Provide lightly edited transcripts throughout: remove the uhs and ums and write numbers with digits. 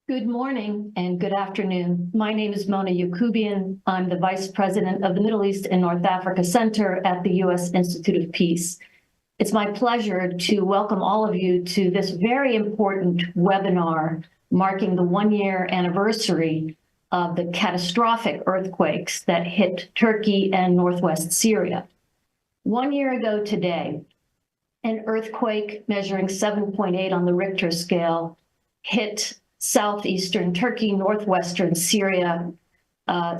Good morning and good afternoon. My name is Mona Yakubian. I'm the Vice President of the Middle East and North Africa Center at the U.S. Institute of Peace. It's my pleasure to welcome all of you to this very important webinar marking the one-year anniversary of the catastrophic earthquakes that hit Turkey and northwest Syria. 1 year ago today, an earthquake measuring 7.8 on the Richter scale hit southeastern Turkey, northwestern Syria.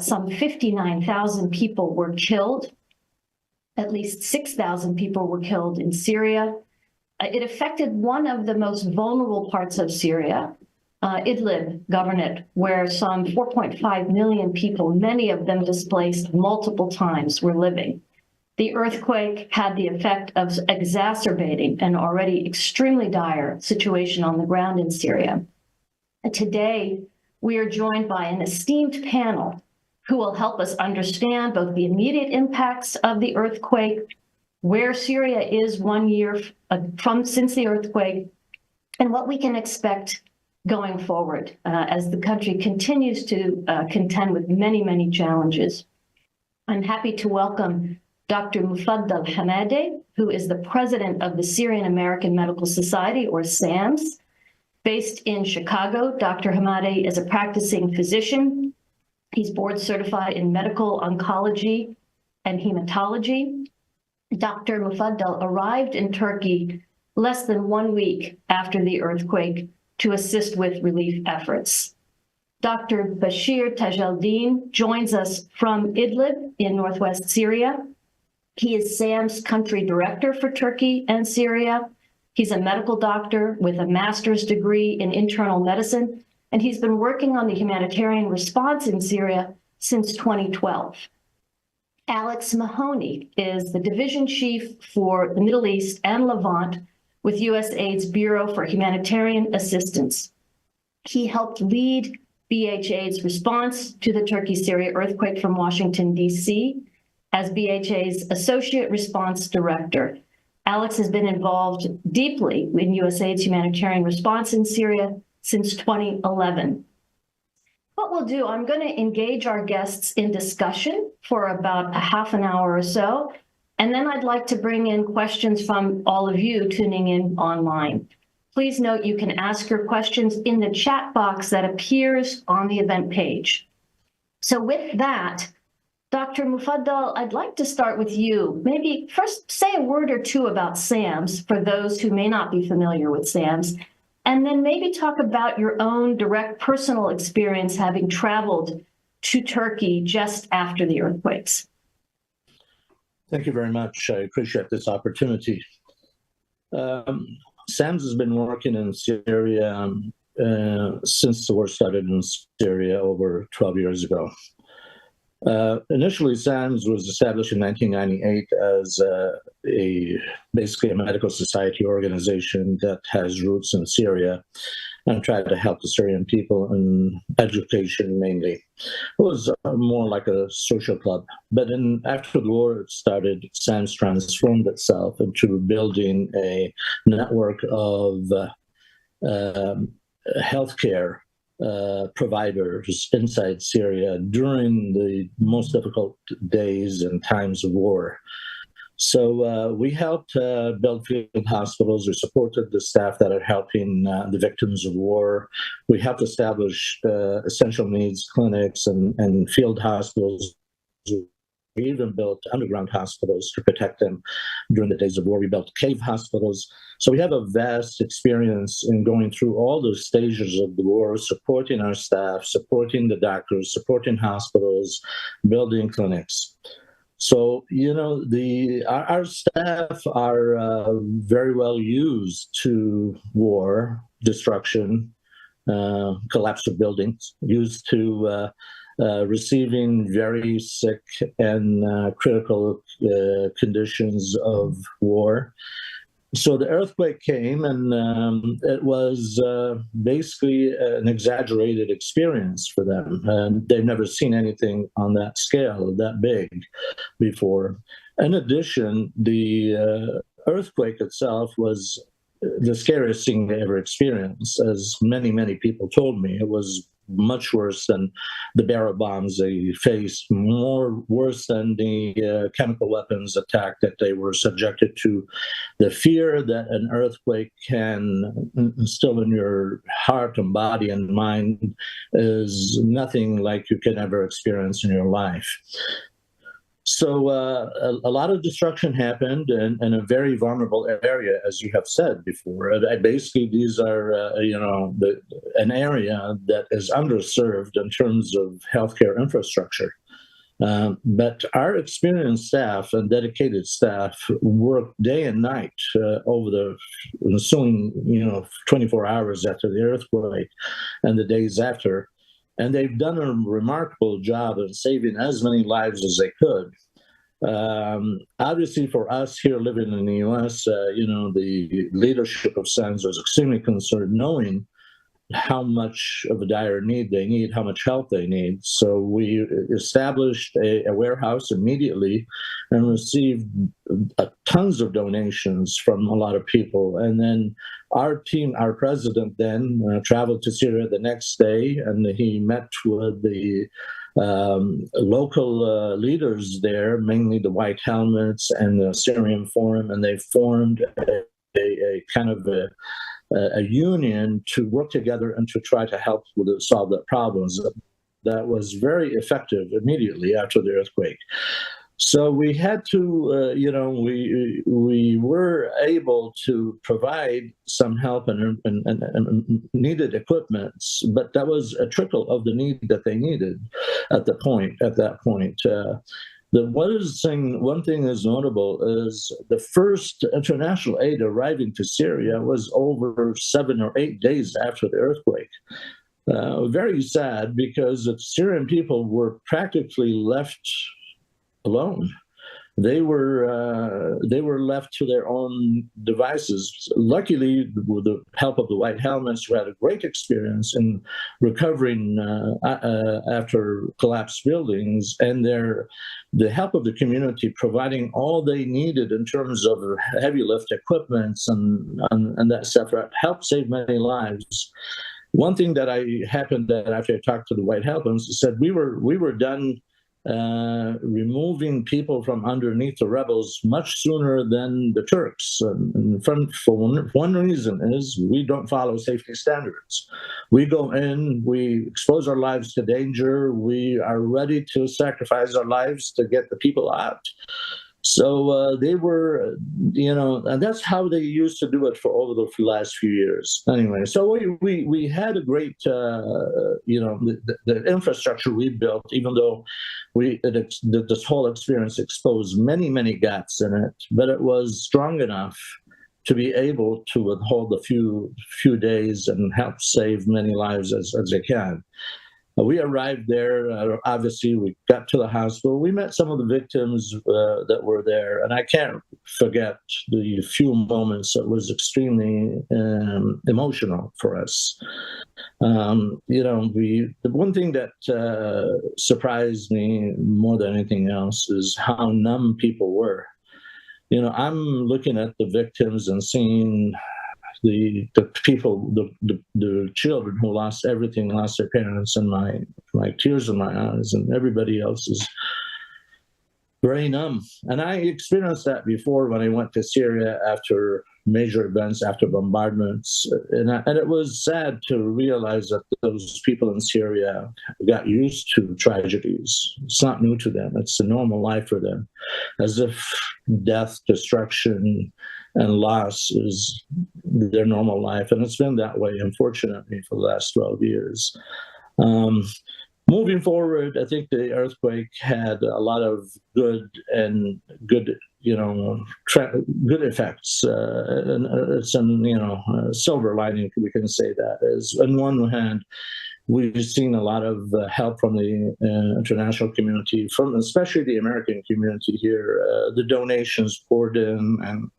Some 59,000 people were killed. At least 6,000 people were killed in Syria. It affected one of the most vulnerable parts of Syria, Idlib Governorate, where some 4.5 million people, many of them displaced multiple times, were living. The earthquake had the effect of exacerbating an already extremely dire situation on the ground in Syria. Today, we are joined by an esteemed panel who will help us understand both the immediate impacts of the earthquake, where Syria is 1 year since the earthquake, and what we can expect going forward as the country continues to contend with many, many challenges. I'm happy to welcome Dr. Mufaddal Hamadeh, who is the president of the Syrian American Medical Society, or SAMS. Based in Chicago, Dr. Hamadeh is a practicing physician. He's board certified in medical oncology and hematology. Dr. Mufaddal arrived in Turkey less than 1 week after the earthquake to assist with relief efforts. Dr. Bashir Tajaldeen joins us from Idlib in northwest Syria. He is SAM's country director for Turkey and Syria. He's a medical doctor with a master's degree in internal medicine, and he's been working on the humanitarian response in Syria since 2012. Alex Mahoney is the division chief for the Middle East and Levant with USAID's Bureau for Humanitarian Assistance. He helped lead BHA's response to the Turkey-Syria earthquake from Washington, D.C. as BHA's Associate Response Director. Alex has been involved deeply in USAID's humanitarian response in Syria since 2011. What we'll do, I'm going to engage our guests in discussion for about a half an hour or so, and then I'd like to bring in questions from all of you tuning in online. Please note you can ask your questions in the chat box that appears on the event page. So with that, Dr. Mufaddal, I'd like to start with you. Maybe first say a word or two about SAMS for those who may not be familiar with SAMS, and then maybe talk about your own direct personal experience having traveled to Turkey just after the earthquakes. Thank you very much. I appreciate this opportunity. SAMS has been working in Syria since the war started in Syria over 12 years ago. Initially, SAMS was established in 1998 as basically a medical society organization that has roots in Syria and tried to help the Syrian people in education mainly. It was more like a social club. But after the war started, SAMS transformed itself into building a network of healthcare providers inside Syria during the most difficult days and times of war. So we helped build field hospitals. We supported the staff that are helping the victims of war. We helped establish essential needs clinics and field hospitals. We even built underground hospitals to protect them during the days of war. We built cave hospitals. So we have a vast experience in going through all those stages of the war, supporting our staff, supporting the doctors, supporting hospitals, building clinics. So, you know, our staff are very well used to war, destruction, collapse of buildings, used to receiving very sick and critical conditions of war. So the earthquake came, and it was basically an exaggerated experience for them. And they've never seen anything on that scale, that big, before. In addition, the earthquake itself was the scariest thing they ever experienced. As many people told me, it was much worse than the barrel bombs they faced, more worse than the chemical weapons attack that they were subjected to. The fear that an earthquake can instill in your heart and body and mind is nothing like you can ever experience in your life. So a lot of destruction happened in a very vulnerable area, as you have said before. Basically, these are, an area that is underserved in terms of healthcare infrastructure. But our experienced staff and dedicated staff worked day and night over the ensuing, 24 hours after the earthquake and the days after. And they've done a remarkable job of saving as many lives as they could. Obviously, for us here living in the U.S., the leadership of SAMS was extremely concerned, knowing how much of a dire need they need, how much help they need. So we established a warehouse immediately and received tons of donations from a lot of people. And then our team, our president then traveled to Syria the next day, and he met with the local leaders there, mainly the White Helmets and the Syrian Forum, and they formed a kind of a union to work together and to try to help solve the problems. That was very effective immediately after the earthquake. So we had to, we were able to provide some help and needed equipments, but that was a trickle of the need that they needed at that point. One thing is notable is the first international aid arriving to Syria was over 7 or 8 days after the earthquake. Very sad, because the Syrian people were practically left alone. They were left to their own devices. Luckily, with the help of the White Helmets, who had a great experience in recovering after collapsed buildings, and the help of the community providing all they needed in terms of heavy lift equipments and that stuff, helped save many lives. One thing that happened that after I talked to the White Helmets, said we were done removing people from underneath the rebels much sooner than the Turks. And for one reason is we don't follow safety standards. We go in, we expose our lives to danger, we are ready to sacrifice our lives to get the people out. So they were, and that's how they used to do it for over the last few years. Anyway, so we had a great, the infrastructure we built, even though this whole experience exposed many gaps in it, but it was strong enough to be able to withhold a few days and help save many lives as they can. We arrived there, obviously we got to the hospital, we met some of the victims that were there, and I can't forget the few moments that was extremely emotional for us. The one thing that surprised me more than anything else is how numb people were. I'm looking at the victims and seeing the people, the children who lost everything, lost their parents, and my tears in my eyes, and everybody else is very numb. And I experienced that before when I went to Syria after major events, after bombardments, and it was sad to realize that those people in Syria got used to tragedies. It's not new to them. It's a normal life for them, as if death, destruction, and loss is their normal life. And it's been that way, unfortunately, for the last 12 years. Moving forward, I think the earthquake had a lot of good effects. And it's a silver lining, we can say that. Is on one hand, we've seen a lot of help from the international community, from especially the American community here. The donations poured in,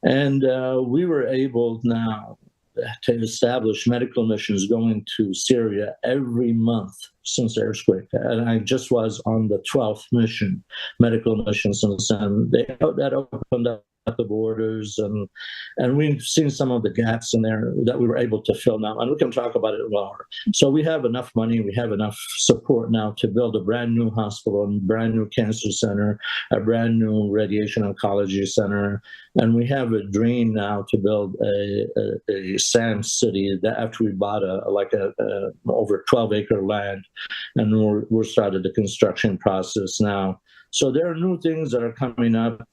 and we were able now to establish medical missions going to Syria every month since the earthquake, and I just was on the 12th medical mission since then. That opened up the borders, and we've seen some of the gaps in there that we were able to fill now, and we can talk about it more. So we have enough money, we have enough support now to build a brand new hospital, a brand new cancer center, a brand new radiation oncology center, and we have a dream now to build a SAMS city that after we bought over 12-acre land, and we're started the construction process now. So there are new things that are coming up,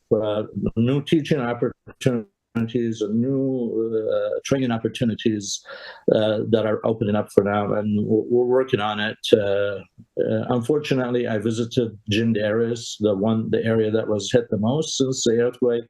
new teaching opportunities, and new training opportunities that are opening up for now, and we're working on it. Unfortunately, I visited Jindaris, the area that was hit the most since the earthquake.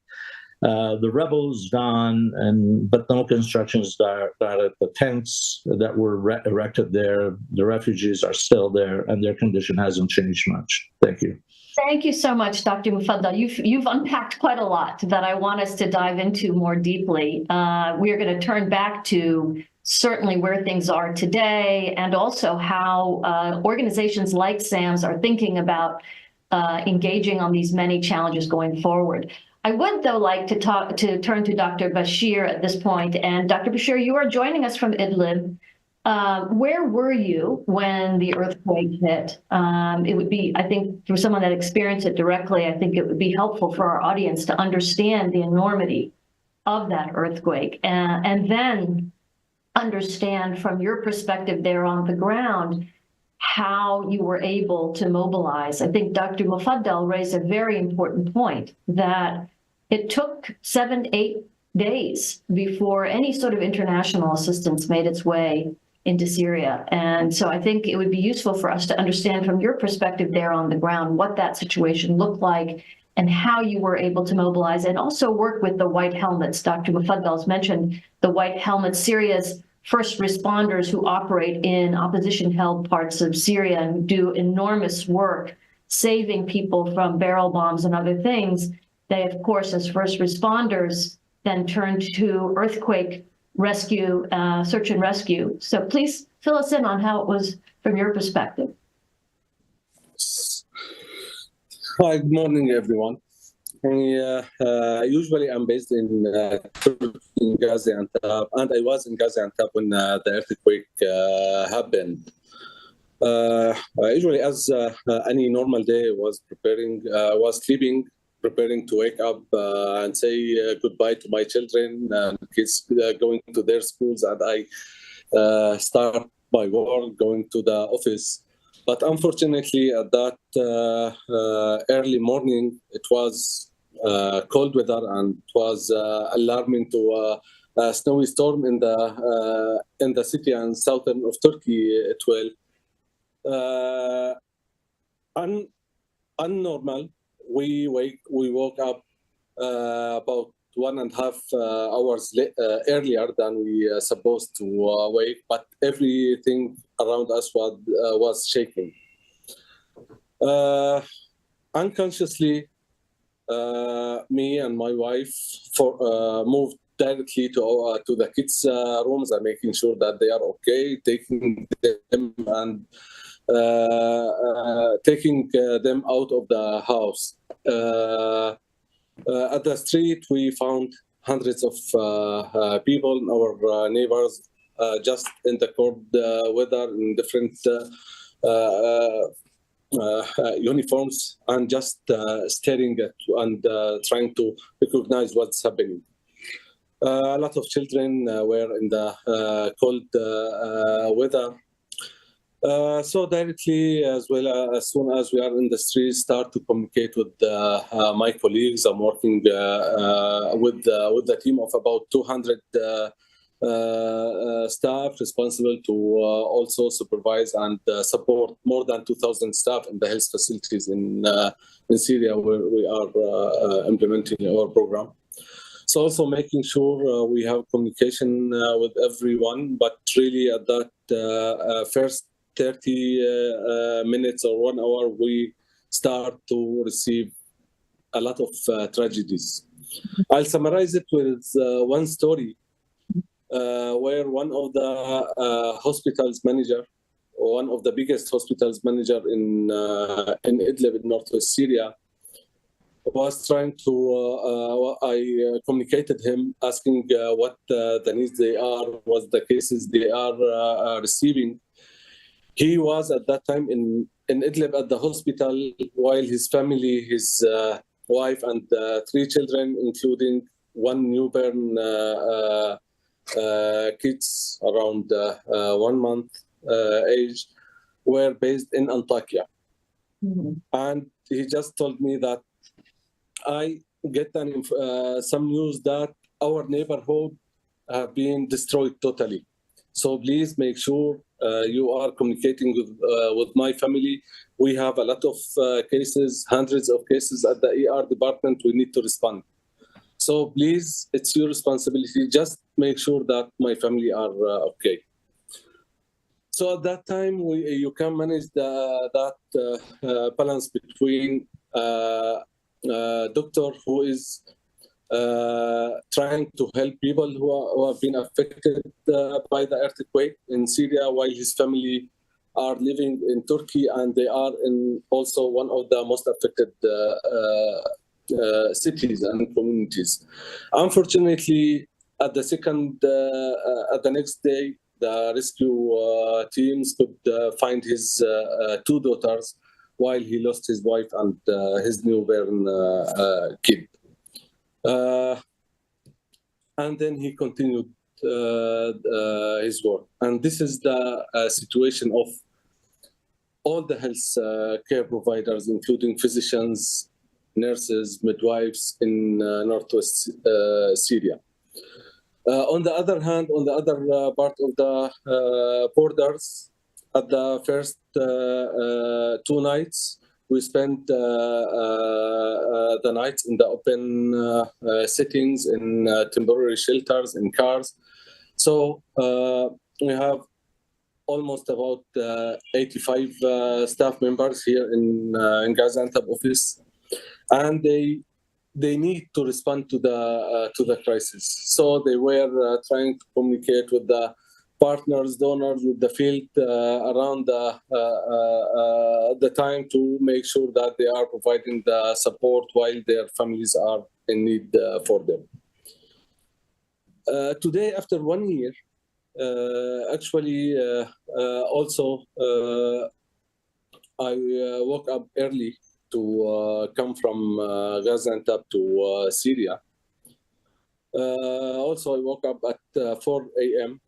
The rebels gone, but no construction started. The tents that were erected there, the refugees are still there, and their condition hasn't changed much. Thank you. Thank you so much, Dr. Mufaddal. You've unpacked quite a lot that I want us to dive into more deeply. We are going to turn back to certainly where things are today, and also how organizations like SAMS are thinking about engaging on these many challenges going forward. I would, though, like to turn to Dr. Bashir at this point. And Dr. Bashir, you are joining us from Idlib. Where were you when the earthquake hit? It would be, I think, for someone that experienced it directly, I think it would be helpful for our audience to understand the enormity of that earthquake, and then understand from your perspective there on the ground how you were able to mobilize. I think Dr. Mufaddal raised a very important point that it took 7-8 days before any sort of international assistance made its way into Syria. And so I think it would be useful for us to understand from your perspective there on the ground what that situation looked like and how you were able to mobilize and also work with the White Helmets. Dr. Mufaddal's mentioned the White Helmets, Syria's first responders who operate in opposition-held parts of Syria and do enormous work saving people from barrel bombs and other things. They, of course, as first responders, then turn to earthquake rescue, search and rescue. So please fill us in on how it was from your perspective. Hi, good morning, everyone. Usually I'm based in Gaziantep, and I was in Gaziantep when the earthquake happened. Usually, as any normal day, was sleeping, preparing to wake up and say goodbye to my children and kids going to their schools, and I start my work, going to the office. But unfortunately, at that early morning, it was cold weather, and it was alarming to a snowy storm in the city and southern of Turkey as well. Unnormal. We woke up about 1.5 hours earlier than we supposed to wake, but everything around us was shaking. Unconsciously, me and my wife moved directly to the kids' rooms and making sure that they are okay, taking them and taking them out of the house. At the street, we found hundreds of people, our neighbors, just in the cold weather in different uniforms, and just staring at and trying to recognize what's happening. A lot of children were in the cold weather. So directly, as well, as soon as we are in the street, start to communicate with my colleagues. I'm working with the team of about 200 staff responsible to also supervise and support more than 2,000 staff in the health facilities in Syria, where we are implementing our program. So also making sure we have communication with everyone, but really at that first 30 minutes or 1 hour, we start to receive a lot of tragedies. I'll summarize it with one story where one of the hospital's manager one of the biggest hospitals manager in Idlib in northwest Syria, was trying to, I communicated him asking what the needs they are, what the cases they are receiving. He was at that time in Idlib at the hospital, while his family, his wife and 3 children, including 1 newborn kids around 1 month age, were based in Antakya. Mm-hmm. And he just told me that I get some news that our neighborhood have been destroyed totally. So please make sure you are communicating with my family. We have a lot of cases, hundreds of cases at the ER department. We need to respond. So please, it's your responsibility. Just make sure that my family are okay. So at that time, you can manage that balance between doctor who is trying to help people who have been affected by the earthquake in Syria, while his family are living in Turkey, and they are in also one of the most affected cities and communities. Unfortunately, at the next day, the rescue teams could find his 2 daughters, while he lost his wife and his newborn kid. And then he continued his work. And this is the situation of all the health care providers, including physicians, nurses, midwives in northwest Syria. On the other hand, on the other part of the borders, at the first 2 nights, we spent the nights in the open settings, in temporary shelters, in cars. So we have almost about 85 staff members here in Gaziantep office, and they need to respond to the crisis. So they were trying to communicate with the partners, donors, with the field around the time to make sure that they are providing the support while their families are in need for them. Today, after 1 year, also I woke up early to come from Gaziantep to Syria. Also, I woke up at 4 a.m.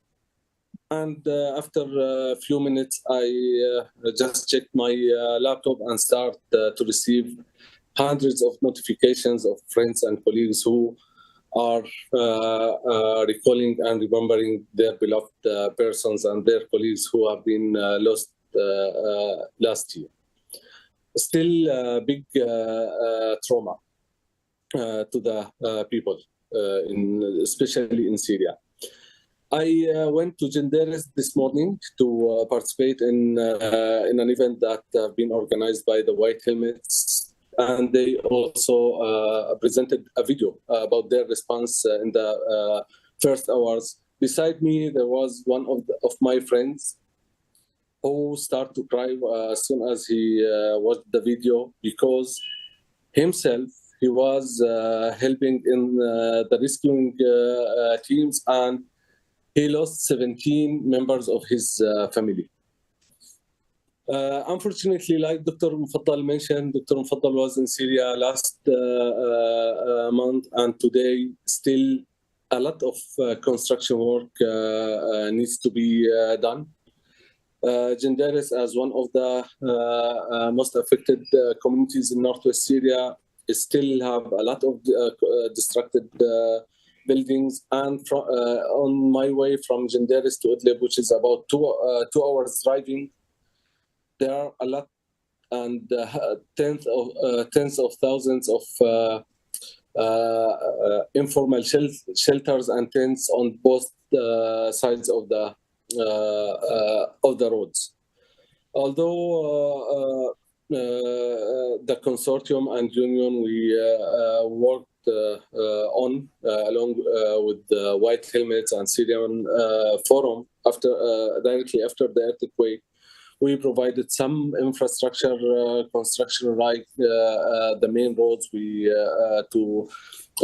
And after a few minutes, I just checked my laptop and start to receive hundreds of notifications of friends and colleagues who are recalling and remembering their beloved persons and their colleagues who have been lost last year. Still big trauma to the people, especially in Syria. I went to Genderes this morning to participate in an event that has been organized by the White Helmets, and they also presented a video about their response in the first hours. Beside me, there was one of my friends who started to cry as soon as he watched the video, because himself, he was helping in the rescuing teams, and he lost 17 members of his family. Unfortunately, like Dr. Mufaddal mentioned, Dr. Mufaddal was in Syria last month, and today still a lot of construction work needs to be done. Genderes, as one of the most affected communities in northwest Syria, still have a lot of distracted buildings. And on my way from Genderes to Idlib, which is about 2 hours driving, there are a lot and tens of thousands of informal shelters and tents on both sides of the roads. Although the consortium and union, we worked on along with the White Helmets and Syrian Forum directly after the earthquake, We provided some infrastructure construction, like the main roads, to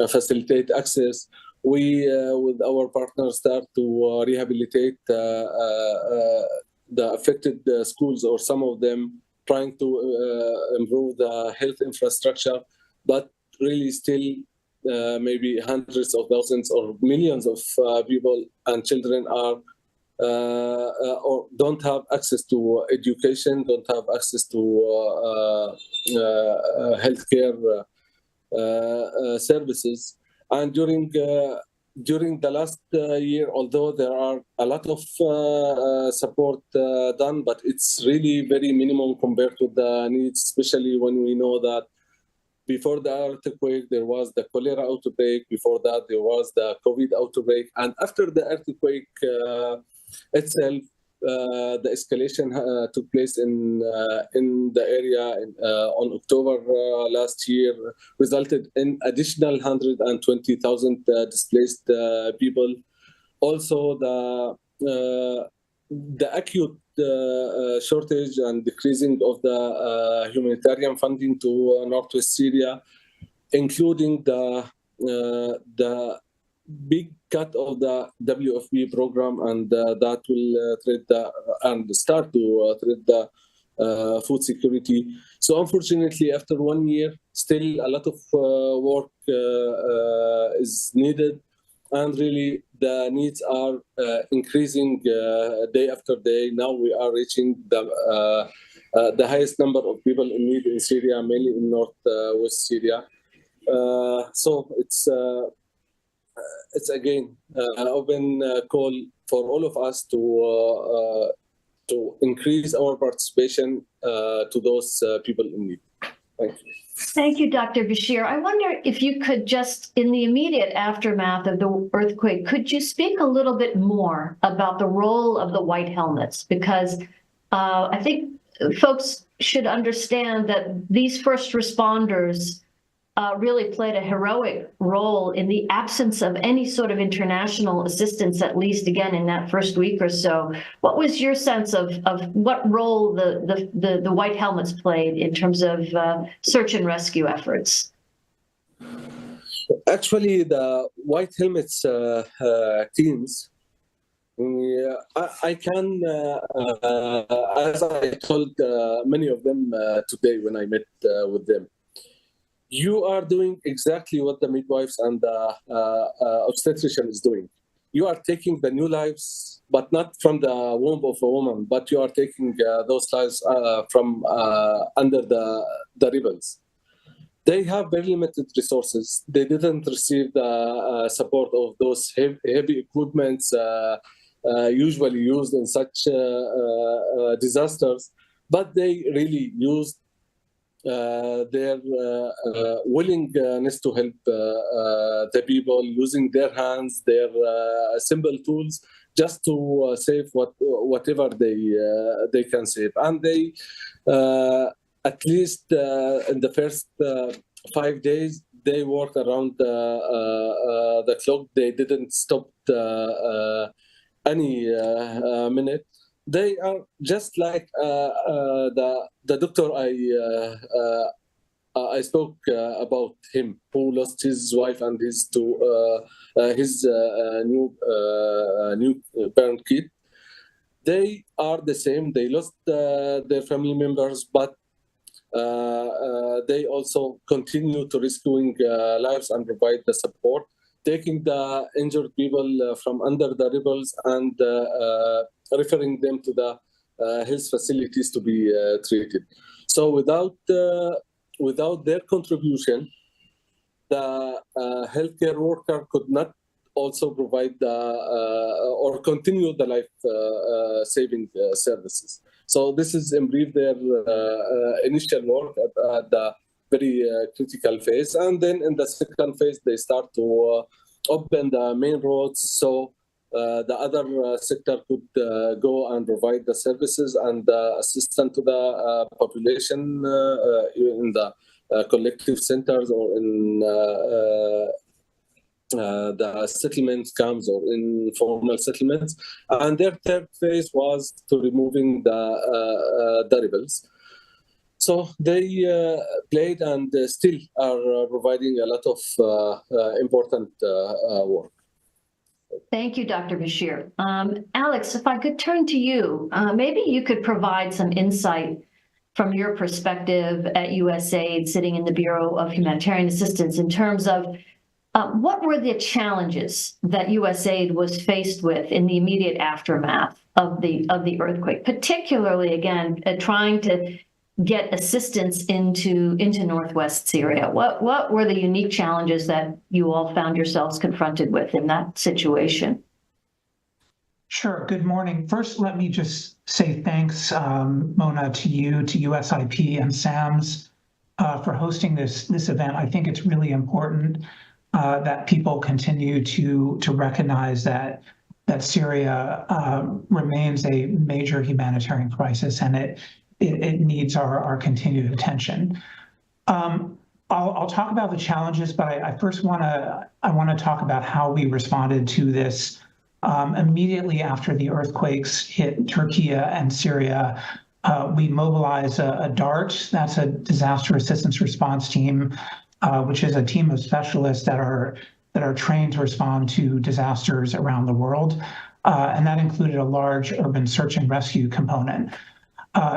facilitate access. We, with our partners, start to rehabilitate the affected schools, or some of them, trying to improve the health infrastructure, but really still maybe hundreds of thousands or millions of people and children are or don't have access to education, don't have access to healthcare services. And during the last year, although there are a lot of support done, but it's really very minimum compared to the needs, especially when we know that before the earthquake, there was the cholera outbreak. Before that, there was the COVID outbreak. And after the earthquake itself, the escalation took place in the area on October last year, resulted in additional 120,000 displaced people. Also, the acute shortage and decreasing of the humanitarian funding to Northwest Syria, including the big cut of the WFP program, and that will threat and start to threat the food security. So unfortunately, after 1 year, still a lot of work is needed, and really the needs are increasing day after day. Now we are reaching the highest number of people in need in Syria, mainly in northwest Syria. So it's again an open call for all of us to increase our participation to those people in need. Thank you. Thank you, Dr. Bashir. I wonder if you could just, in the immediate aftermath of the earthquake, could you speak a little bit more about the role of the white helmets? Because I think folks should understand that these first responders really played a heroic role in the absence of any sort of international assistance, at least again in that first week or so. What was your sense of what role the white helmets played in terms of search and rescue efforts? Actually, the white helmets teams, I can, as I told many of them today when I met with them, you are doing exactly what the midwives and the obstetrician is doing. You are taking the new lives, but not from the womb of a woman, but you are taking those lives from under the rebels. They have very limited resources. They didn't receive the support of those heavy equipments usually used in such disasters, but they really used their willingness to help the people, using their hands, their simple tools, just to save whatever they can save. And they, at least in the first 5 days, they worked around the clock. They didn't stop any minute. They are just like the doctor I spoke about him, who lost his wife and his new parent kid. They are the same. They lost their family members, but they also continue to rescuing lives and provide the support, taking the injured people from under the rebels and referring them to the health facilities to be treated. So without their contribution, the healthcare worker could not also provide or continue the life-saving services. So this is in brief their initial work at the very critical phase. And then in the second phase, they start to open the main roads so the other sector could go and provide the services and assistance to the population in the collective centers or the settlement camps or informal settlements. And their third phase was to removing the rebels. So they played and still are providing a lot of important work. Thank you, Dr. Bashir. Alex, if I could turn to you, maybe you could provide some insight from your perspective at USAID, sitting in the Bureau of Humanitarian Assistance, in terms of what were the challenges that USAID was faced with in the immediate aftermath of the earthquake, particularly, again, trying to get assistance into Northwest Syria? What were the unique challenges that you all found yourselves confronted with in that situation? Sure. Good morning. First, let me just say thanks, Mona, to you, to USIP and SAMS for hosting this event. I think it's really important that people continue to recognize that Syria remains a major humanitarian crisis, and it needs our continued attention. I'll talk about the challenges, but I first want to talk about how we responded to this immediately after the earthquakes hit Turkey and Syria. We mobilized a DART, that's a disaster assistance response team, which is a team of specialists that are trained to respond to disasters around the world, and that included a large urban search and rescue component.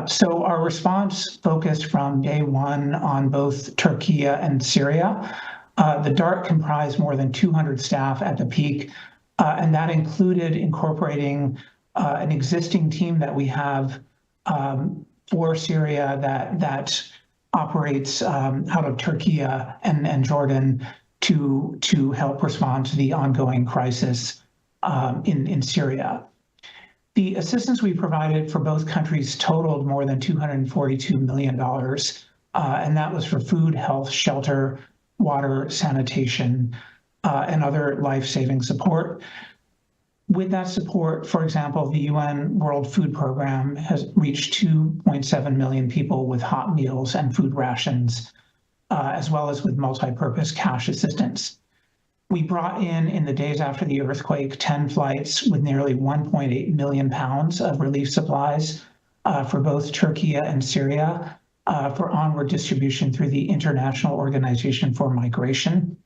So our response focused from day one on both Turkey and Syria. The DART comprised more than 200 staff at the peak, and that included incorporating an existing team that we have for Syria that operates out of Turkey and Jordan to help respond to the ongoing crisis in Syria. The assistance we provided for both countries totaled more than $242 million, and that was for food, health, shelter, water, sanitation, and other life-saving support. With that support, for example, the UN World Food Program has reached 2.7 million people with hot meals and food rations, as well as with multi-purpose cash assistance. We brought in the days after the earthquake, 10 flights with nearly 1.8 million pounds of relief supplies for both Turkey and Syria for onward distribution through the International Organization for Migration.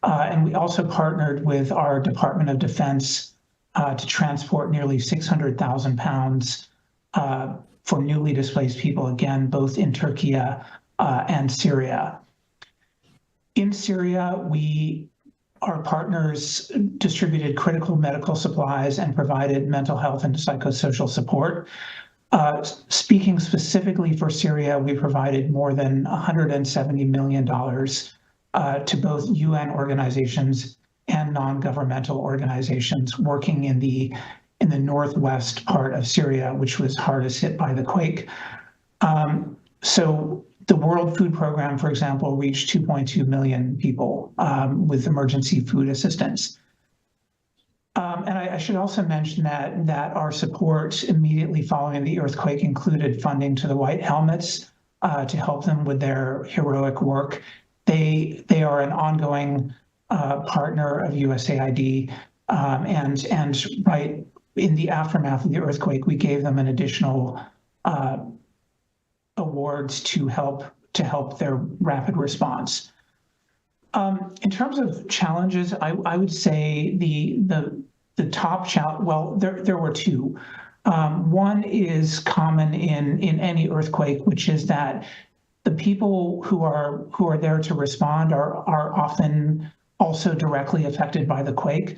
And we also partnered with our Department of Defense to transport nearly 600,000 pounds for newly displaced people, again, both in Turkey and Syria. In Syria, our partners distributed critical medical supplies and provided mental health and psychosocial support. Speaking specifically for Syria, we provided more than $170 million to both UN organizations and non-governmental organizations working in the northwest part of Syria, which was hardest hit by the quake. So the World Food Program, for example, reached 2.2 million people with emergency food assistance. And I should also mention that our support immediately following the earthquake included funding to the White Helmets to help them with their heroic work. They are an ongoing partner of USAID, and right in the aftermath of the earthquake, we gave them an additional awards to help their rapid response. In terms of challenges, I would say the top challenge. Well, there were two. One is common in any earthquake, which is that the people who are there to respond are often also directly affected by the quake.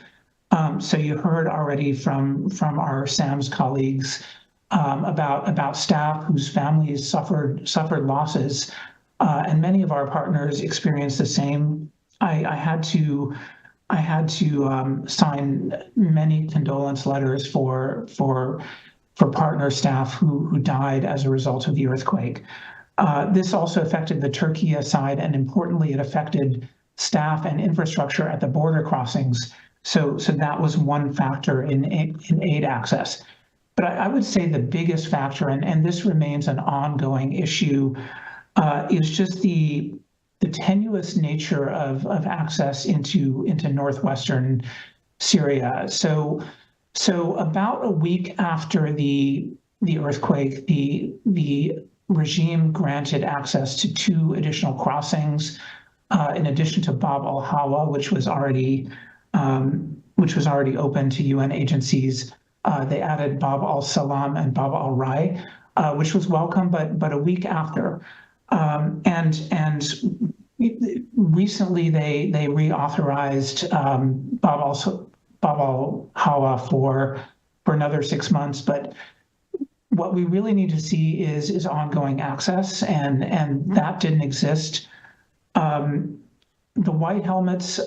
So you heard already from our SAMS colleagues about staff whose families suffered losses, and many of our partners experienced the same. I had to sign many condolence letters for partner staff who died as a result of the earthquake. This also affected the Turkey side, and importantly, it affected staff and infrastructure at the border crossings. So that was one factor in aid access. But I would say the biggest factor, and this remains an ongoing issue, is just the tenuous nature of access into northwestern Syria. So about a week after the earthquake, the regime granted access to 2 additional crossings, in addition to Bab al-Hawa, which was already open to UN agencies. They added Bab al-Salam and Bab al-Rai, which was welcome, but a week after. And recently they reauthorized Bab al-Hawa for another 6 months. But what we really need to see is ongoing access, and that didn't exist. The White Helmets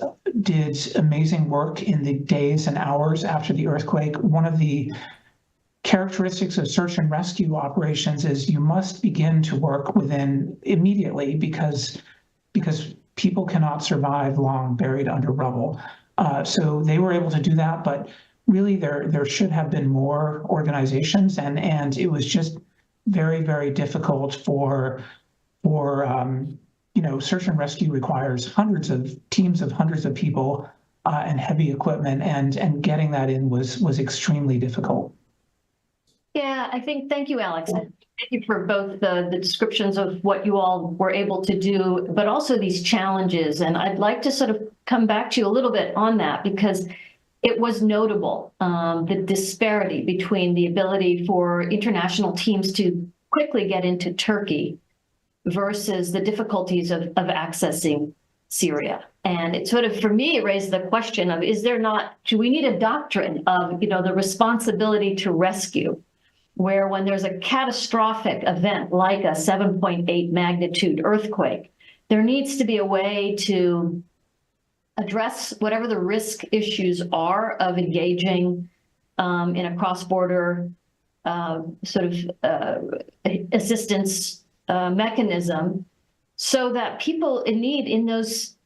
did amazing work in the days and hours after the earthquake. One of the characteristics of search and rescue operations is you must begin to work immediately because people cannot survive long buried under rubble. So they were able to do that, but really there should have been more organizations, and it was just very, very difficult for search and rescue requires teams of hundreds of people and heavy equipment, and getting that in was extremely difficult. Yeah, thank you, Alex. Thank you for both the descriptions of what you all were able to do, but also these challenges. And I'd like to sort of come back to you a little bit on that, because it was notable, the disparity between the ability for international teams to quickly get into Turkey versus the difficulties of accessing Syria. And it sort of, for me, it raised the question of, do we need a doctrine of, the responsibility to rescue, where when there's a catastrophic event like a 7.8 magnitude earthquake, there needs to be a way to address whatever the risk issues are of engaging in a cross-border assistance mechanism, so that people in need in those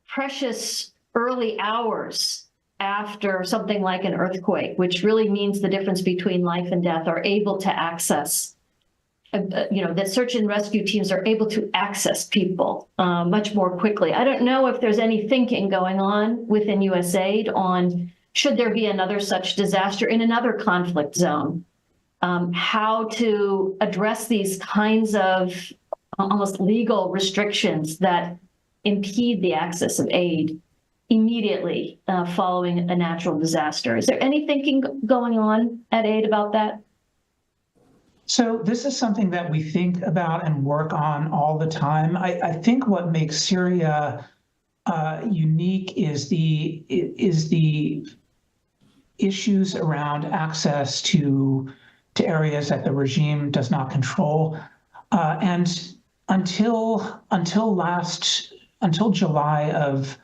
precious early hours after something like an earthquake, which really means the difference between life and death, are able to access, that search and rescue teams are able to access people much more quickly. I don't know if there's any thinking going on within USAID on, should there be another such disaster in another conflict zone, how to address these kinds of almost legal restrictions that impede the access of aid immediately following a natural disaster. Is there any thinking going on at AID about that? So this is something that we think about and work on all the time. I think what makes Syria unique is the issues around access to areas that the regime does not control. And until July of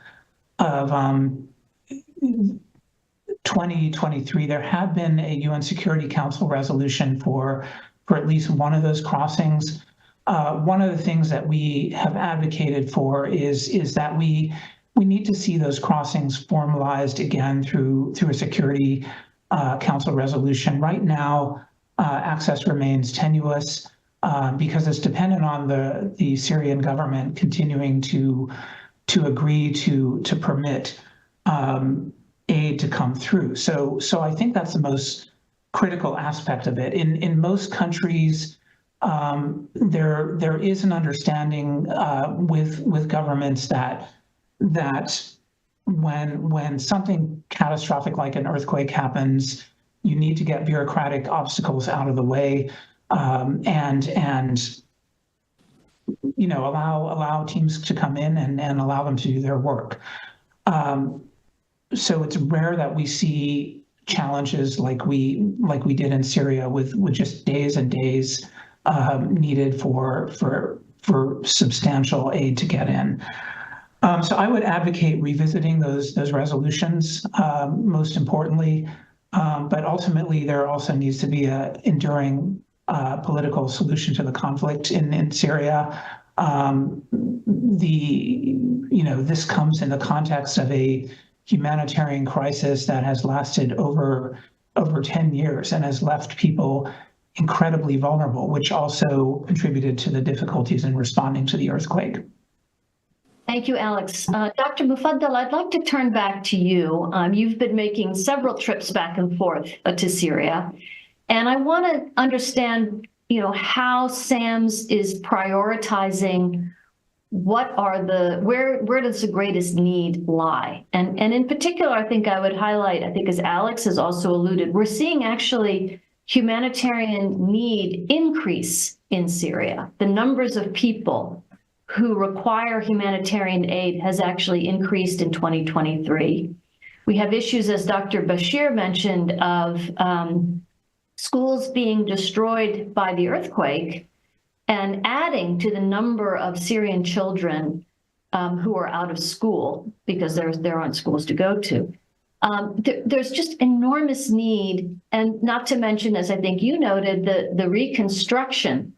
2023, there had been a UN Security Council resolution for at least one of those crossings. One of the things that we have advocated for is that we need to see those crossings formalized again through a Security Council resolution. Right now, access remains tenuous because it's dependent on the Syrian government continuing to agree to permit aid to come through. So I think that's the most critical aspect of it. In most countries, there is an understanding with governments that when something catastrophic like an earthquake happens, you need to get bureaucratic obstacles out of the way, and allow teams to come in and allow them to do their work. So it's rare that we see challenges like we did in Syria with just days and days needed for substantial aid to get in. So I would advocate revisiting those resolutions, most importantly, but ultimately there also needs to be an enduring political solution to the conflict in Syria. This comes in the context of a humanitarian crisis that has lasted over 10 years and has left people incredibly vulnerable, which also contributed to the difficulties in responding to the earthquake. Thank you, Alex. Dr. Mufaddal, I'd like to turn back to you. You've been making several trips back and forth to Syria, and I want to understand, how SAMS is prioritizing where does the greatest need lie? And in particular, I think I would highlight, I think as Alex has also alluded, we're seeing actually humanitarian need increase in Syria. The numbers of people who require humanitarian aid has actually increased in 2023. We have issues, as Dr. Bashir mentioned, of schools being destroyed by the earthquake and adding to the number of Syrian children who are out of school because there aren't schools to go to. There's just enormous need, and not to mention, as I think you noted, the reconstruction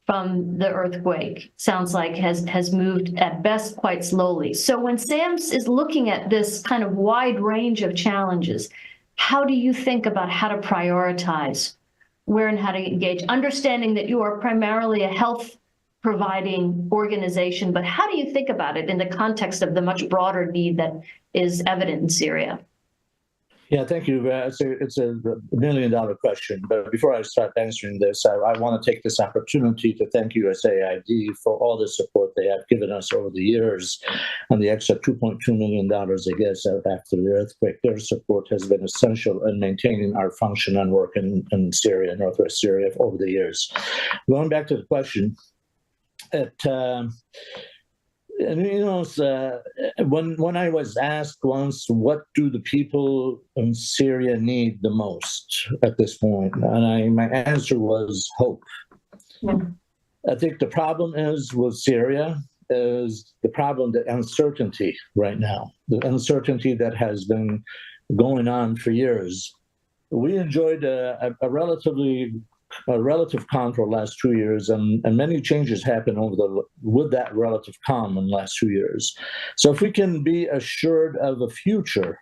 from the earthquake sounds like has moved at best quite slowly. So when SAMS is looking at this kind of wide range of challenges, how do you think about how to prioritize where and how to engage, understanding that you are primarily a health providing organization, but how do you think about it in the context of the much broader need that is evident in Syria? Yeah, thank you. It's a million-dollar question. But before I start answering this, I want to take this opportunity to thank USAID for all the support they have given us over the years and the extra $2.2 million, I guess, after the earthquake. Their support has been essential in maintaining our function and work in Syria, northwest Syria, over the years. Going back to the question, when I was asked once, what do the people in Syria need the most at this point? And my answer was hope. Yeah. I think the problem is with Syria is the uncertainty right now, the uncertainty that has been going on for years. We enjoyed a relative calm for the last 2 years, and many changes happened with that relative calm in the last 2 years. So if we can be assured of a future,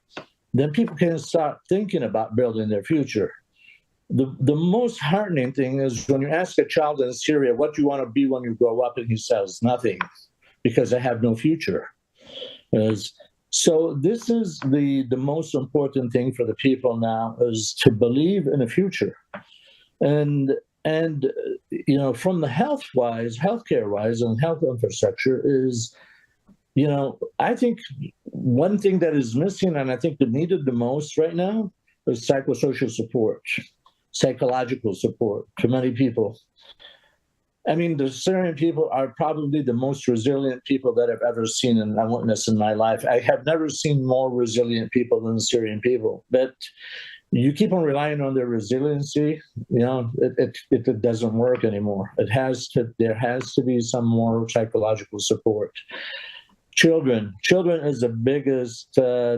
then people can start thinking about building their future. The most heartening thing is when you ask a child in Syria, what do you want to be when you grow up? And he says, nothing, because I have no future. So this is the most important thing for the people now, is to believe in a future. And from the healthcare-wise and health infrastructure is, I think one thing that is missing, and I think that needed the most right now, is psychosocial support, psychological support to many people. I mean, the Syrian people are probably the most resilient people that I've ever seen and witnessed in my life. I have never seen more resilient people than the Syrian people, but you keep on relying on their resiliency, it doesn't work anymore. There has to be some more psychological support. Children is the biggest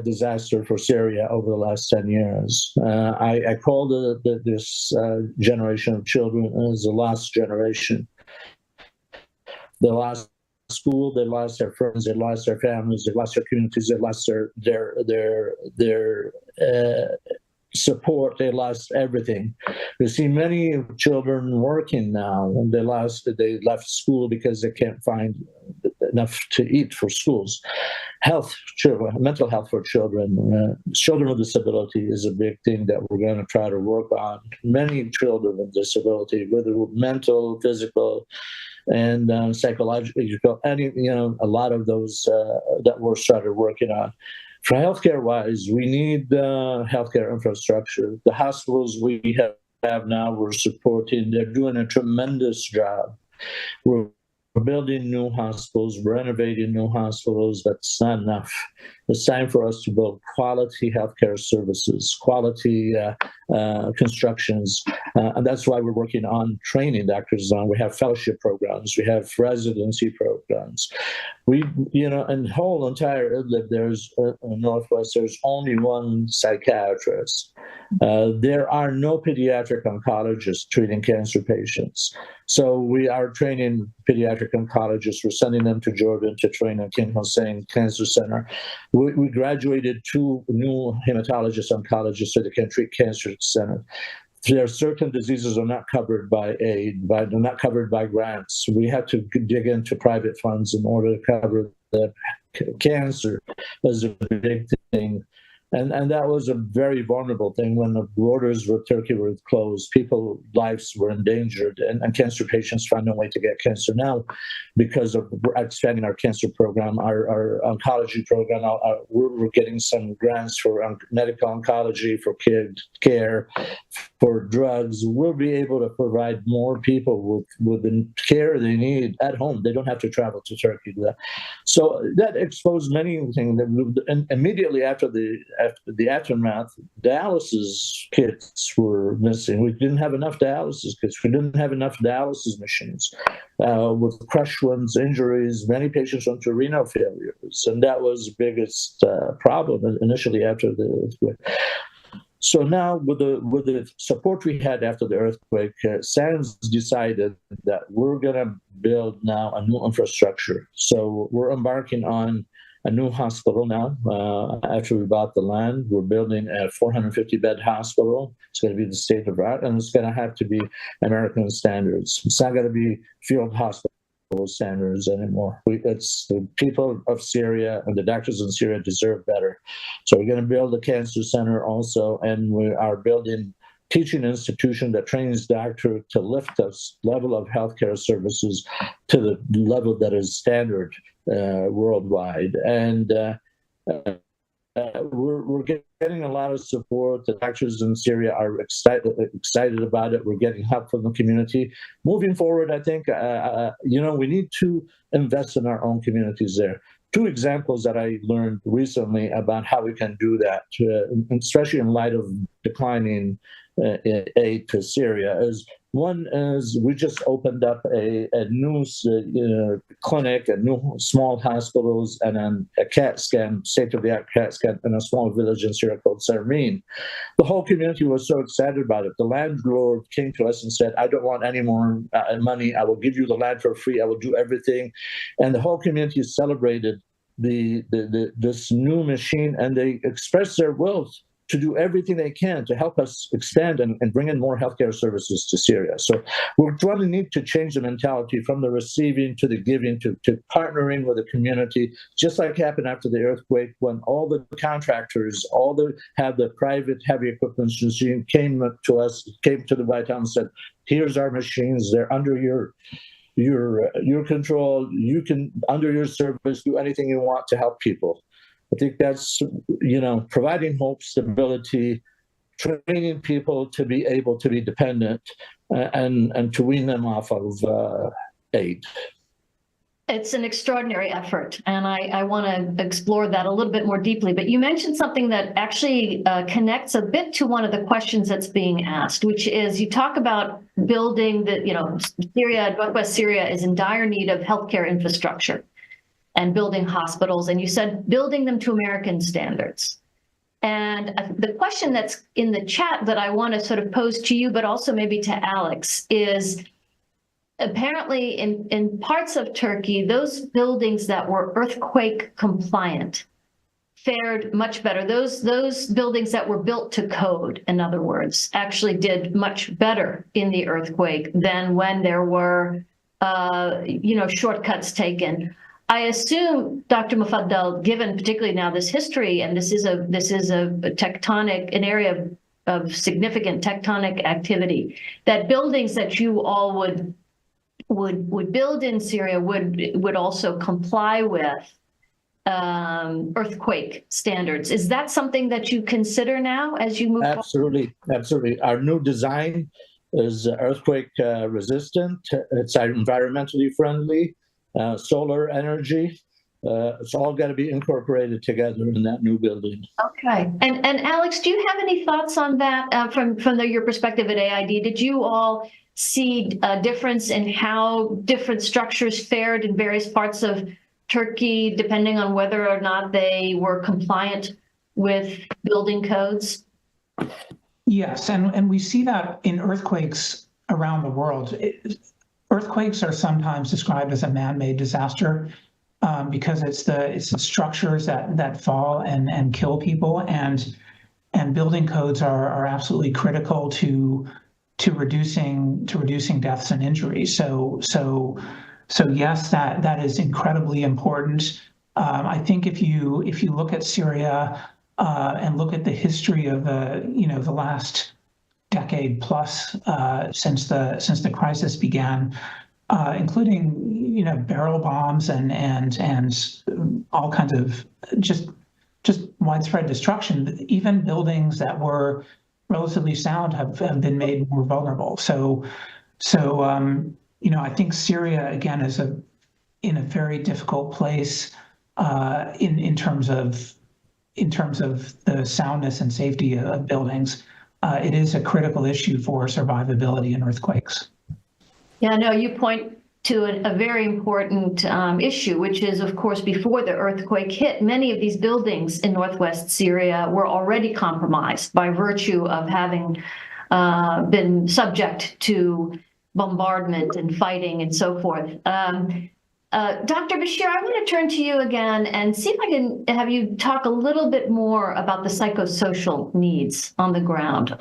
disaster for Syria over the last 10 years. I call this generation of children as the lost generation. They lost school, they lost their friends, they lost their families, they lost their communities, they lost their support, they lost everything. You see many children working now, and they left school because they can't find enough to eat for schools. Mental health for children, children with disability is a big thing that we're going to try to work on. Many children with disability, whether mental, physical, and psychological, a lot of those that we're started working on. For healthcare-wise, we need healthcare infrastructure. The hospitals we have now, we're supporting. They're doing a tremendous job. We're building new hospitals, renovating new hospitals. That's not enough. It's time for us to build quality healthcare services, quality constructions. And that's why we're working on training doctors. We have fellowship programs. We have residency programs. In whole entire Idlib, there's Northwest, there's only one psychiatrist. There are no pediatric oncologists treating cancer patients. So we are training pediatric oncologists. We're sending them to Jordan to train at King Hussein Cancer Center. We graduated 2 new hematologist oncologists so they can treat cancer center. There are certain diseases are not covered by aid, they're not covered by grants. We have to dig into private funds in order to cover cancer was a big thing. And that was a very vulnerable thing when the borders with Turkey were closed. People's lives were endangered, and cancer patients found no way to get cancer. Now, because of expanding our cancer program, our oncology program, we're getting some grants for medical oncology, for kid care, for drugs. We'll be able to provide more people with the care they need at home. They don't have to travel to Turkey to that. So that exposed many things. And immediately after the aftermath, dialysis kits were missing. We didn't have enough dialysis kits. We didn't have enough dialysis machines. With crushed wounds, injuries, many patients went to renal failures, and that was the biggest problem initially after the earthquake. So now, with the support we had after the earthquake, SAMS decided that we're going to build now a new infrastructure. So we're embarking on a new hospital now. After we bought the land, we're building a 450-bed hospital. It's going to be the state of the art, and it's going to have to be American standards. It's not going to be field hospital standards anymore. It's the people of Syria and the doctors in Syria deserve better. So we're going to build a cancer center also, and we are building teaching institution that trains doctors to lift us level of healthcare services to the level that is standard worldwide. And we're getting a lot of support. The doctors in Syria are excited about it. We're getting help from the community. Moving forward, I think, we need to invest in our own communities there. Two examples that I learned recently about how we can do that, especially in light of declining aid to Syria, is one is we just opened up a new clinic, a new small hospitals, and then a CAT scan, state-of-the-art CAT scan in a small village in Syria called Syrian. The whole community was so excited about it. The landlord came to us and said, "I don't want any more money. I will give you the land for free. I will do everything." And the whole community celebrated this new machine, and they expressed their will to do everything they can to help us expand and bring in more healthcare services to Syria. So we're going to need to change the mentality from the receiving to the giving to partnering with the community, just like happened after the earthquake when all the contractors, have the private heavy equipment machine came to the White House and said, "Here's our machines. They're under your control. You can, under your service, do anything you want to help people." I think that's, providing hope, stability, training people to be able to be dependent and to wean them off of aid. It's an extraordinary effort, and I want to explore that a little bit more deeply. But you mentioned something that actually connects a bit to one of the questions that's being asked, which is you talk about building Syria, Northwest Syria is in dire need of healthcare infrastructure and building hospitals, and you said building them to American standards. And the question that's in the chat that I want to sort of pose to you, but also maybe to Alex, is apparently in parts of Turkey, those buildings that were earthquake compliant fared much better. Those buildings that were built to code, in other words, actually did much better in the earthquake than when there were, shortcuts taken. I assume, Dr. Mufaddal, given particularly now this history, and this is an area of significant tectonic activity, that buildings that you all would build in Syria would also comply with earthquake standards. Is that something that you consider now as you move forward? Absolutely. Our new design is earthquake resistant. It's environmentally friendly. Solar energy. It's all got to be incorporated together in that new building. Okay. And Alex, do you have any thoughts on that from your perspective at AID? Did you all see a difference in how different structures fared in various parts of Turkey, depending on whether or not they were compliant with building codes? Yes, and we see that in earthquakes around the world. Earthquakes are sometimes described as a man-made disaster because it's the structures that fall and kill people, and building codes are absolutely critical to reducing deaths and injuries. So yes, that is incredibly important. I think if you look at Syria and look at the history of the last decade plus since the crisis began, including barrel bombs and all kinds of just widespread destruction. Even buildings that were relatively sound have been made more vulnerable. So I think Syria again is in a very difficult place in terms of the soundness and safety of buildings. It is a critical issue for survivability in earthquakes. Yeah, no, you point to a very important issue, which is, of course, before the earthquake hit, many of these buildings in northwest Syria were already compromised by virtue of having been subject to bombardment and fighting and so forth. Dr. Bashir, I want to turn to you again and see if I can have you talk a little bit more about the psychosocial needs on the ground,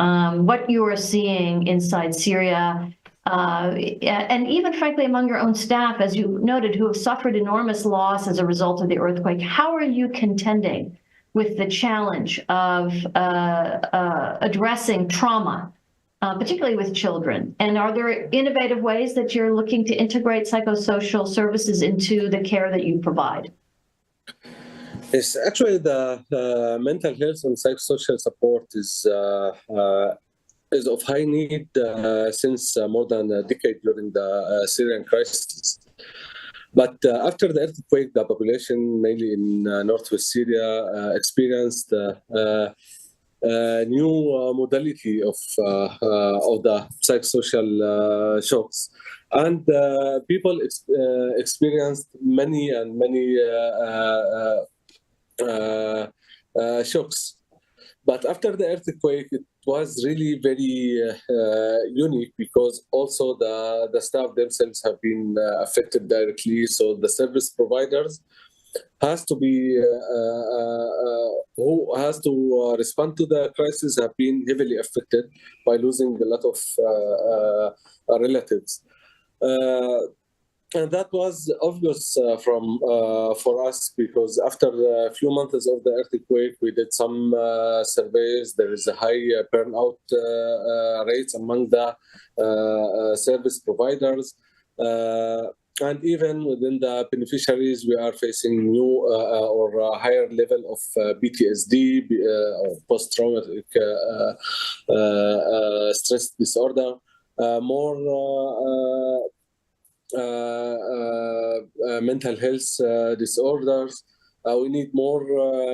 what you are seeing inside Syria, and even frankly among your own staff, as you noted, who have suffered enormous loss as a result of the earthquake. How are you contending with the challenge of addressing trauma, particularly with children? And are there innovative ways that you're looking to integrate psychosocial services into the care that you provide? Yes, actually, the mental health and psychosocial support is of high need since more than a decade during the Syrian crisis. But after the earthquake, the population, mainly in northwest Syria, experienced new modality of the psychosocial shocks, and people experienced many shocks. But after the earthquake, it was really very unique, because also the staff themselves have been affected directly. So the service providers has to be who has to respond to the crisis have been heavily affected by losing a lot of relatives. And that was obvious for us, because after a few months of the earthquake, we did some surveys. There is a high burnout rates among the service providers. And even within the beneficiaries, we are facing new or higher level of PTSD, or post-traumatic stress disorder, more mental health disorders. We need more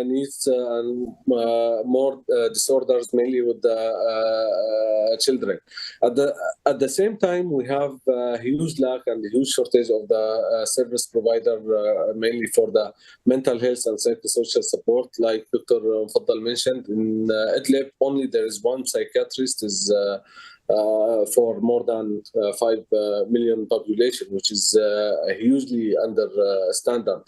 needs and more disorders, mainly with the children. At the same time, we have a huge lack and a huge shortage of the service provider, mainly for the mental health and psychosocial support. Like Dr. Mufaddal mentioned, in Idlib, only there is one psychiatrist for more than 5 million population, which is hugely under standard.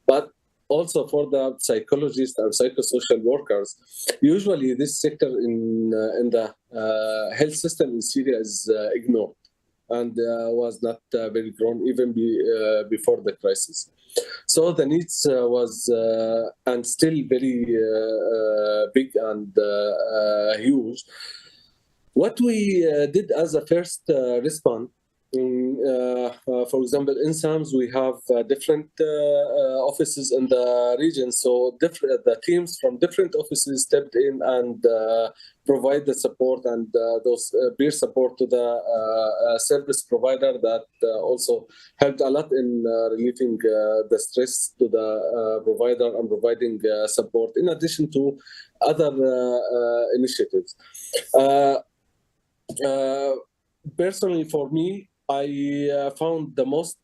But also for the psychologists and psychosocial workers, usually this sector in the health system in Syria is ignored and was not very grown even before the crisis. So the needs was and still very big and huge. What we did as a first response, for example, in SAMS, we have different offices in the region. So the teams from different offices stepped in and provide the support and those peer support to the service provider, that also helped a lot in relieving the stress to the provider and providing support, in addition to other initiatives. Personally, for me, I found the most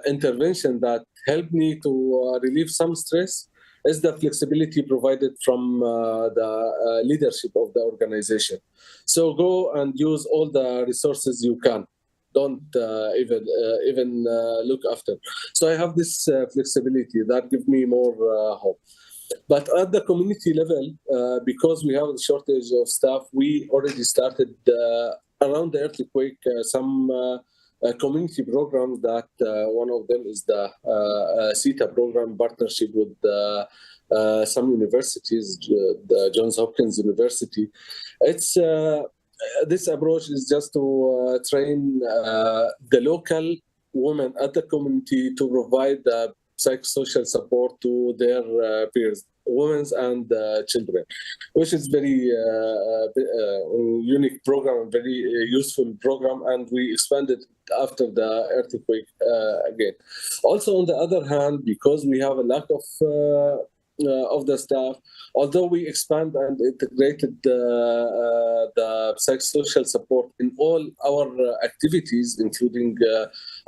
intervention that helped me to relieve some stress is the flexibility provided from the leadership of the organization. So go and use all the resources you can. Don't even look after. So I have this flexibility that gives me more hope. But at the community level, because we have a shortage of staff, we already started around the earthquake some community programs that one of them is the CETA program partnership with some universities, the Johns Hopkins University. It's this approach is just to train the local women at the community to provide psychosocial support to their peers, women and children, which is very unique program, very useful program, and we expanded after the earthquake again. Also, on the other hand, because we have a lack of the staff, although we expand and integrated the psychosocial support in all our activities, including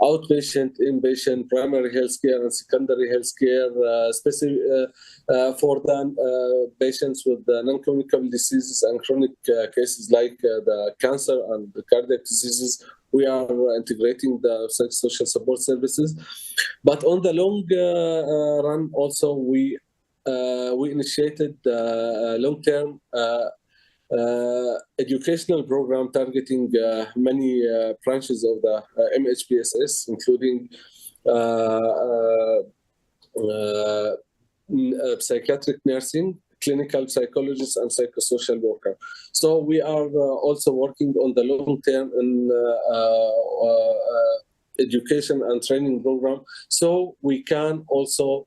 outpatient, inpatient, primary healthcare, and secondary healthcare, especially for the patients with non-communicable diseases and chronic cases like the cancer and the cardiac diseases. We are integrating the psychosocial support services. But on the long run, also, we initiated a long-term educational program targeting many branches of the MHPSS, including psychiatric nursing, clinical psychologists, and psychosocial worker. So we are also working on the long-term education and training program, so we can also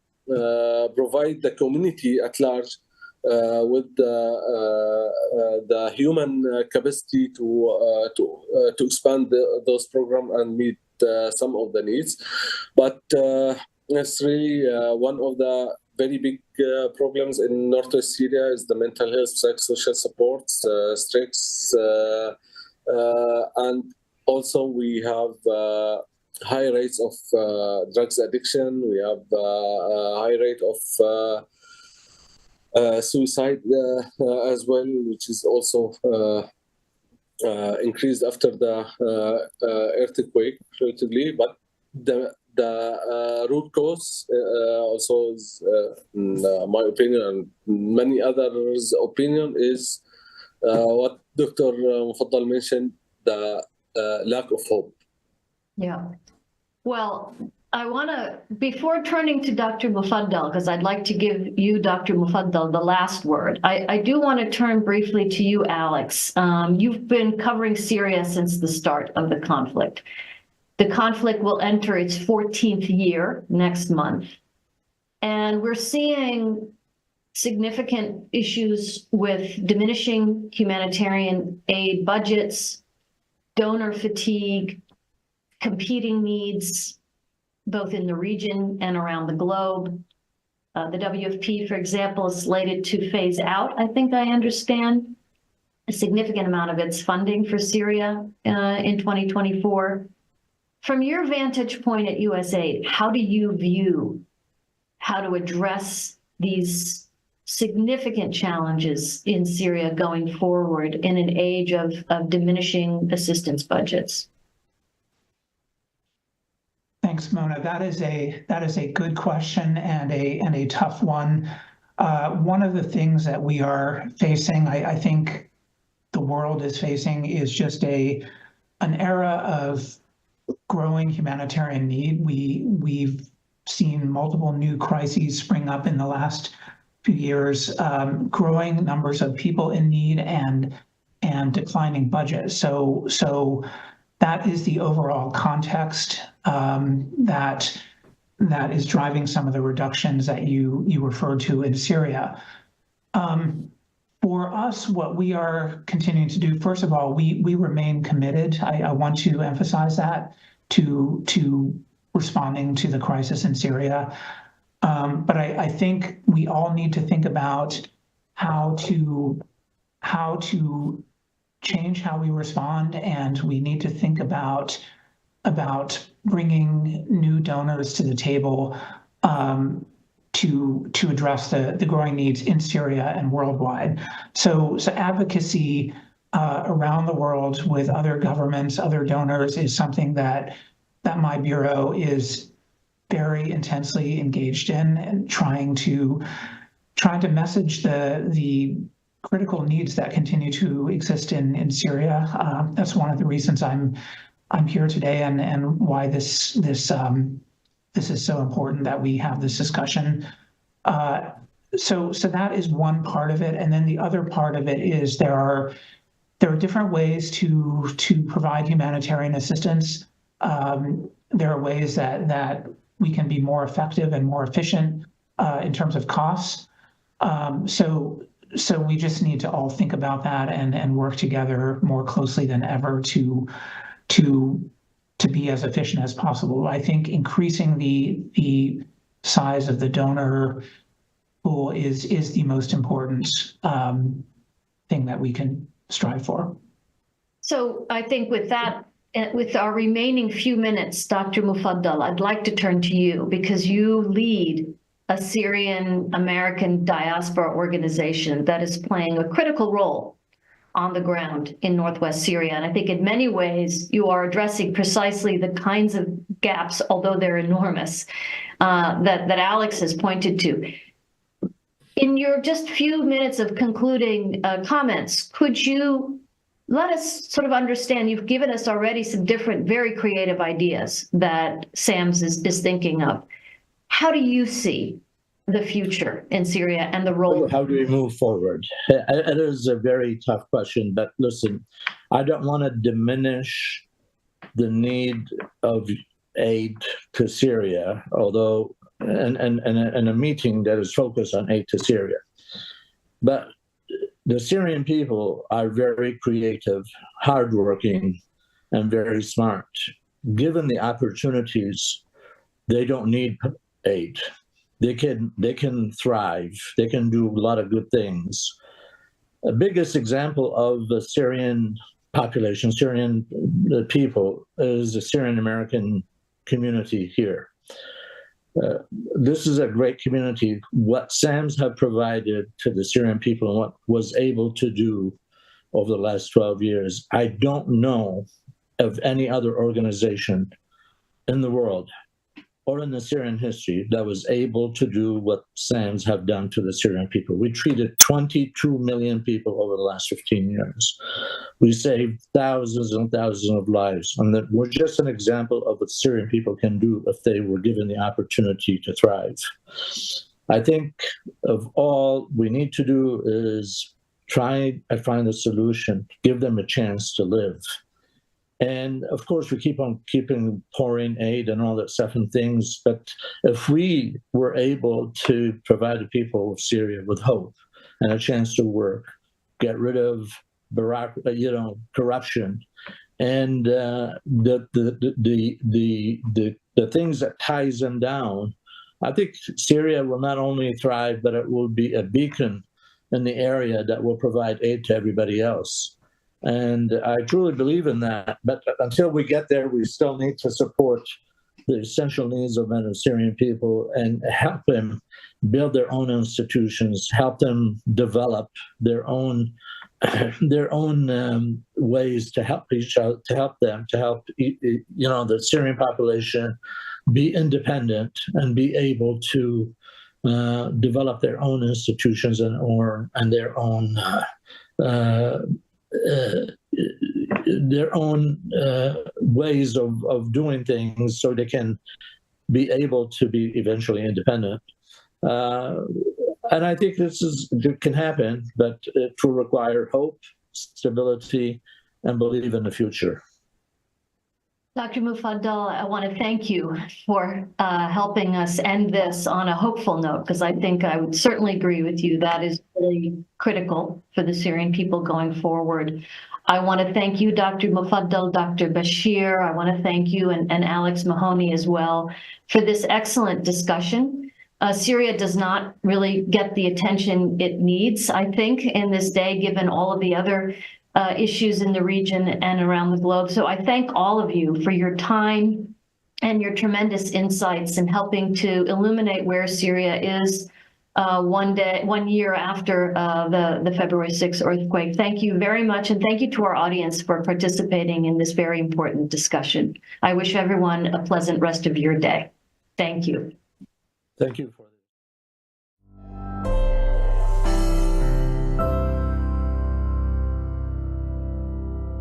provide the community at large with the human capacity to expand those programs and meet some of the needs. But it's really one of the very big problems in Northwest Syria is the mental health, psychosocial support, stress, and also we have high rates of drugs addiction. We have a high rate of suicide as well, which is also increased after the earthquake, relatively. But the root cause also is, in my opinion and many others' opinion, is what Dr. Mufaddal mentioned, the lack of hope. Yeah. Well, I want to, before turning to Dr. Mufaddal, because I'd like to give you, Dr. Mufaddal, the last word, I do want to turn briefly to you, Alex. You've been covering Syria since the start of the conflict. The conflict will enter its 14th year next month. And we're seeing significant issues with diminishing humanitarian aid budgets, donor fatigue, competing needs, both in the region and around the globe. The WFP, for example, is slated to phase out, I think I understand, a significant amount of its funding for Syria in 2024. From your vantage point at USAID, how do you view how to address these significant challenges in Syria going forward in an age of diminishing assistance budgets? Thanks, Mona. That is a good question and a tough one. One of the things that we are facing, I think the world is facing, is just an era of growing humanitarian need. We've seen multiple new crises spring up in the last few years, growing numbers of people in need and declining budgets. So that is the overall context that is driving some of the reductions that you referred to in Syria. For us, what we are continuing to do, first of all, we remain committed. I want to emphasize that to responding to the crisis in Syria. But I think we all need to think about how to change how we respond, and we need to think about bringing new donors to the table to address the growing needs in Syria and worldwide. So advocacy around the world with other governments, other donors, is something that my bureau is very intensely engaged in, and trying to message the critical needs that continue to exist in Syria. That's one of the reasons I'm I'm here today and why this is so important that we have this discussion. So that is one part of it, and then the other part of it is there are different ways to provide humanitarian assistance. There are ways that we can be more effective and more efficient in terms of costs. So we just need to all think about that and work together more closely than ever to be as efficient as possible. I think increasing the size of the donor pool is the most important thing that we can strive for. So I think with that, with our remaining few minutes, Dr. Mufaddal, I'd like to turn to you because you lead a Syrian American diaspora organization that is playing a critical role on the ground in Northwest Syria. And I think in many ways, you are addressing precisely the kinds of gaps, although they're enormous, that Alex has pointed to. In your just few minutes of concluding comments, could you let us sort of understand, you've given us already some different, very creative ideas that SAMS is thinking of. How do you see the future in Syria and the role? How do we move forward? It is a very tough question, but listen, I don't want to diminish the need of aid to Syria, although, and a meeting that is focused on aid to Syria. But the Syrian people are very creative, hardworking, and very smart. Given the opportunities, they don't need aid. They can thrive. They can do a lot of good things. The biggest example of the Syrian population, Syrian people, is the Syrian American community here. This is a great community. What SAMS have provided to the Syrian people and what was able to do over the last 12 years, I don't know of any other organization in the world or in the Syrian history that was able to do what SAMS have done to the Syrian people. We treated 22 million people over the last 15 years. We saved thousands and thousands of lives. And that we're just an example of what Syrian people can do if they were given the opportunity to thrive. I think of all we need to do is try and find a solution, give them a chance to live. And of course, we keep on pouring aid and all that stuff and things. But if we were able to provide the people of Syria with hope and a chance to work, get rid of corruption, and the things that ties them down, I think Syria will not only thrive, but it will be a beacon in the area that will provide aid to everybody else. And I truly believe in that. But until we get there, we still need to support the essential needs of the Syrian people and help them build their own institutions, help them develop their own ways to help each other, to help the Syrian population be independent and be able to develop their own institutions and their own ways of doing things, so they can be able to be eventually independent. And I think it can happen, but it will require hope, stability, and believe in the future. Dr. Mufaddal, I want to thank you for helping us end this on a hopeful note, because I think I would certainly agree with you. That is really critical for the Syrian people going forward. I want to thank you, Dr. Mufaddal, Dr. Bashir. I want to thank you and Alex Mahoney as well for this excellent discussion. Syria does not really get the attention it needs, I think, in this day, given all of the other issues in the region and around the globe. So I thank all of you for your time and your tremendous insights in helping to illuminate where Syria is 1 year after the February 6th earthquake. Thank you very much, and thank you to our audience for participating in this very important discussion. I wish everyone a pleasant rest of your day. Thank you. Thank you for this.